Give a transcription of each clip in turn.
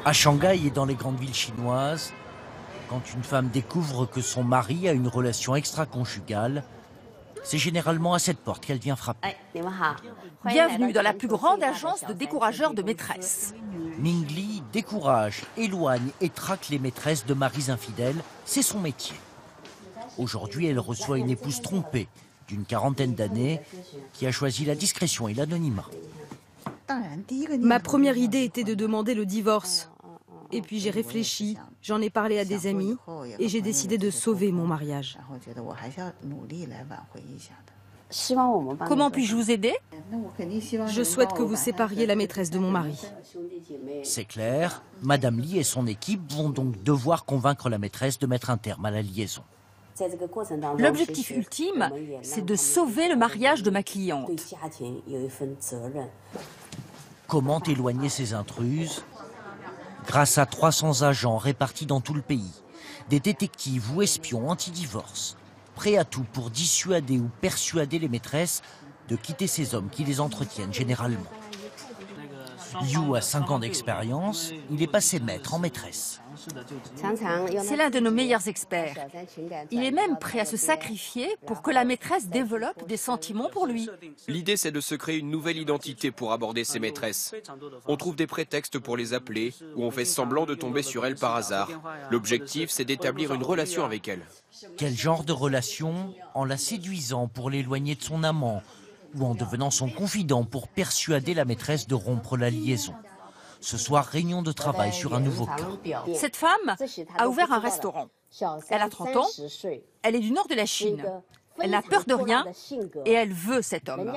À Shanghai et dans les grandes villes chinoises, quand une femme découvre que son mari a une relation extra-conjugale, c'est généralement à cette porte qu'elle vient frapper. Bienvenue dans la plus grande agence de décourageurs de maîtresses. Ming Li décourage, éloigne et traque les maîtresses de maris infidèles, c'est son métier. Aujourd'hui, elle reçoit une épouse trompée d'une quarantaine d'années qui a choisi la discrétion et l'anonymat. Ma première idée était de demander le divorce. Et puis j'ai réfléchi, j'en ai parlé à des amis et j'ai décidé de sauver mon mariage. Comment puis-je vous aider? Je souhaite que vous sépariez la maîtresse de mon mari. C'est clair, Madame Li et son équipe vont donc devoir convaincre la maîtresse de mettre un terme à la liaison. L'objectif ultime, c'est de sauver le mariage de ma cliente. Comment éloigner ces intruses? Grâce à 300 agents répartis dans tout le pays, des détectives ou espions anti-divorce, prêts à tout pour dissuader ou persuader les maîtresses de quitter ces hommes qui les entretiennent généralement. Yu a 5 ans d'expérience, il est passé maître en maîtresse. C'est l'un de nos meilleurs experts. Il est même prêt à se sacrifier pour que la maîtresse développe des sentiments pour lui. L'idée, c'est de se créer une nouvelle identité pour aborder ces maîtresses. On trouve des prétextes pour les appeler, ou on fait semblant de tomber sur elles par hasard. L'objectif, c'est d'établir une relation avec elles. Quel genre de relation? En la séduisant pour l'éloigner de son amant, ou en devenant son confident pour persuader la maîtresse de rompre la liaison. Ce soir, réunion de travail sur un nouveau cas. Cette femme a ouvert un restaurant. Elle a 30 ans, elle est du nord de la Chine. Elle n'a peur de rien et elle veut cet homme.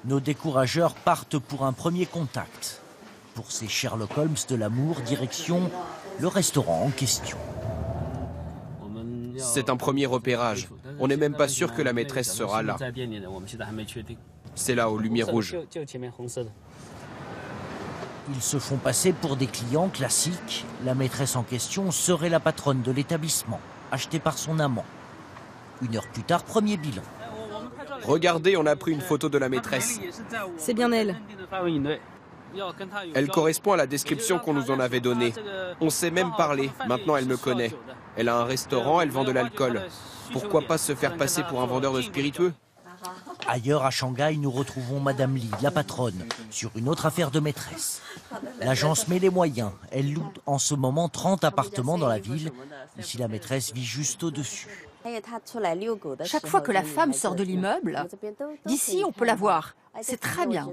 Nos décourageurs partent pour un premier contact. Pour ces Sherlock Holmes de l'amour, direction le restaurant en question. C'est un premier repérage. On n'est même pas sûr que la maîtresse sera là. C'est là, aux lumières rouges. Ils se font passer pour des clients classiques. La maîtresse en question serait la patronne de l'établissement, achetée par son amant. 1 heure plus tard, premier bilan. Regardez, on a pris une photo de la maîtresse. C'est bien elle. Elle correspond à la description qu'on nous en avait donnée. On sait même parler. Maintenant, elle me connaît. Elle a un restaurant, elle vend de l'alcool. Pourquoi pas se faire passer pour un vendeur de spiritueux? Ailleurs à Shanghai, nous retrouvons Madame Li, la patronne, sur une autre affaire de maîtresse. L'agence met les moyens. Elle loue en ce moment 30 appartements dans la ville. Ici, la maîtresse vit juste au-dessus. Chaque fois que la femme sort de l'immeuble, d'ici on peut la voir. C'est très bien.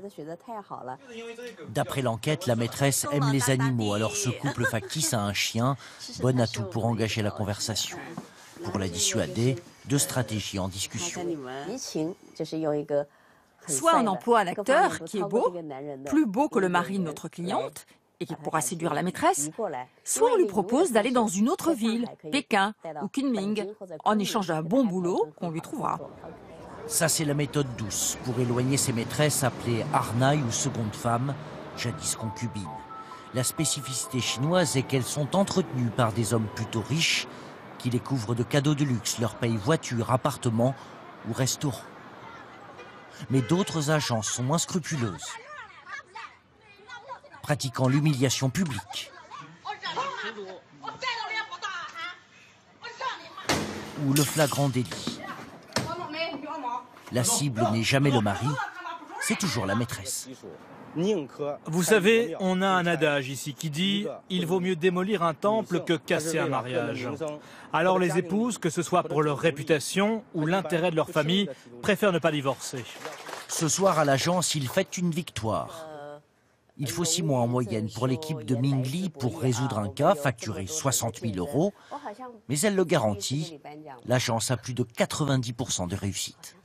D'après l'enquête, la maîtresse aime les animaux, alors ce couple factice a un chien, bon atout pour engager la conversation. Pour la dissuader, 2 stratégies en discussion. Soit on emploie un acteur qui est beau, plus beau que le mari de notre cliente, et qui pourra séduire la maîtresse, soit on lui propose d'aller dans une autre ville, Pékin ou Kunming, en échange d'un bon boulot qu'on lui trouvera. Ça, c'est la méthode douce pour éloigner ces maîtresses appelées harnaï ou seconde femme, jadis concubines. La spécificité chinoise est qu'elles sont entretenues par des hommes plutôt riches qui les couvrent de cadeaux de luxe, leur payent voiture, appartement ou restaurant. Mais d'autres agences sont moins scrupuleuses, pratiquant l'humiliation publique ou le flagrant délit. La cible n'est jamais le mari, c'est toujours la maîtresse. Vous savez, on a un adage ici qui dit « il vaut mieux démolir un temple que casser un mariage ». Alors les épouses, que ce soit pour leur réputation ou l'intérêt de leur famille, préfèrent ne pas divorcer. Ce soir à l'agence, ils fêtent une victoire. Il faut 6 mois en moyenne pour l'équipe de Ming Li pour résoudre un cas, facturé 60 000 €. Mais elle le garantit, l'agence a plus de 90% de réussite.